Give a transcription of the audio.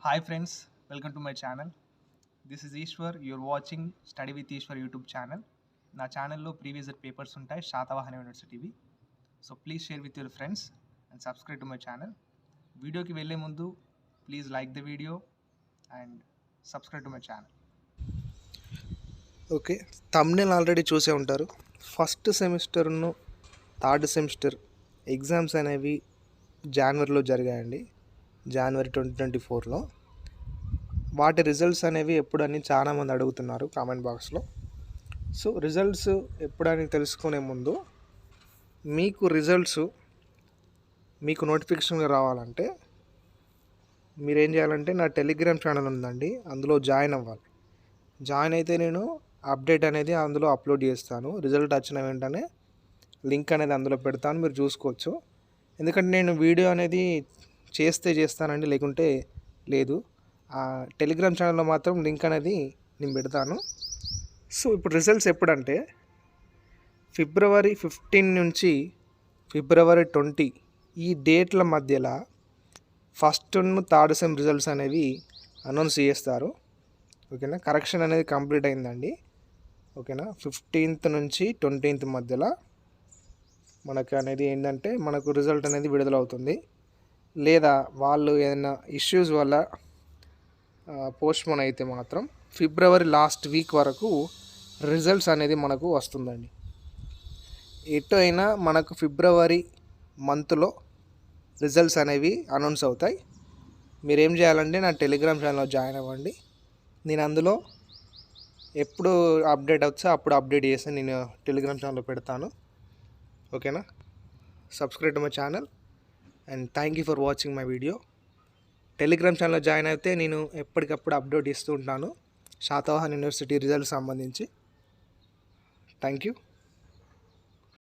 Hi friends, welcome to my channel. This is Ishwar. You're watching Study with Ishwar YouTube channel. నా ఛానల్లో previous year papers ఉంటాయి శాతవాహన యూనివర్సిటీవి. So please share with your friends and subscribe to my channel. వీడియోకి వెళ్ళే ముందు please like the video and subscribe to my channel. Okay, thumbnail already చూసే ఉంటారు. First సెమిస్టర్ను థర్డ్ సెమిస్టర్ ఎగ్జామ్స్ అనేవి జనవరిలో జరిగాయండి. జనవరి 2024లో వాటి రిజల్ట్స్ అనేవి ఎప్పుడని చాలామంది అడుగుతున్నారు కామెంట్ బాక్స్లో. సో రిజల్ట్స్ ఎప్పుడని తెలుసుకునే ముందు మీకు నోటిఫికేషన్గా రావాలంటే మీరేం చేయాలంటే నా టెలిగ్రామ్ ఛానల్ ఉందండి, అందులో జాయిన్ అవ్వాలి. జాయిన్ అయితే నేను అప్డేట్ అనేది అందులో అప్లోడ్ చేస్తాను. రిజల్ట్ వచ్చిన వెంటనే లింక్ అనేది అందులో పెడతాను, మీరు చూసుకోవచ్చు. ఎందుకంటే నేను వీడియో అనేది చేస్తానండి, లేకుంటే లేదు. ఆ టెలిగ్రామ్ ఛానల్లో మాత్రం లింక్ అనేది నేను పెడతాను. సో ఇప్పుడు రిజల్ట్స్ ఎప్పుడంటే ఫిబ్రవరి 15 నుంచి ఫిబ్రవరి 20 ఈ డేట్ల మధ్యలో ఫస్ట్ థర్డ్ సెమ్ రిజల్ట్స్ అనేవి అనౌన్స్ చేస్తారు. ఓకేనా, కరెక్షన్ అనేది కంప్లీట్ అయిందండి. ఓకేనా, 15th నుంచి 20th మధ్యలో మనకు అనేది ఏంటంటే మనకు రిజల్ట్ అనేది విడుదలవుతుంది. లేదా వాళ్ళు ఏదైనా ఇష్యూస్ వల్ల పోస్ట్పోన్ అయితే మాత్రం ఫిబ్రవరి లాస్ట్ వీక్ వరకు రిజల్ట్స్ అనేది మనకు వస్తుందండి. ఎటు అయినా మనకు ఫిబ్రవరి మంత్లో రిజల్ట్స్ అనేవి అనౌన్స్ అవుతాయి. మీరేం చేయాలంటే నా టెలిగ్రామ్ ఛానల్లో జాయిన్ అవ్వండి. నేను అందులో ఎప్పుడు అప్డేట్ వచ్చా అప్పుడు అప్డేట్ చేసి నేను టెలిగ్రామ్ ఛానల్లో పెడతాను. ఓకేనా, subscribe to my channel and thank you for watching my video. Telegram ఛానల్లో జాయిన్ అయితే నేను ఎప్పటికప్పుడు అప్డేట్ ఇస్తూ ఉంటాను శాతవాహన యూనివర్సిటీ రిజల్ట్ సంబంధించి. Thank you.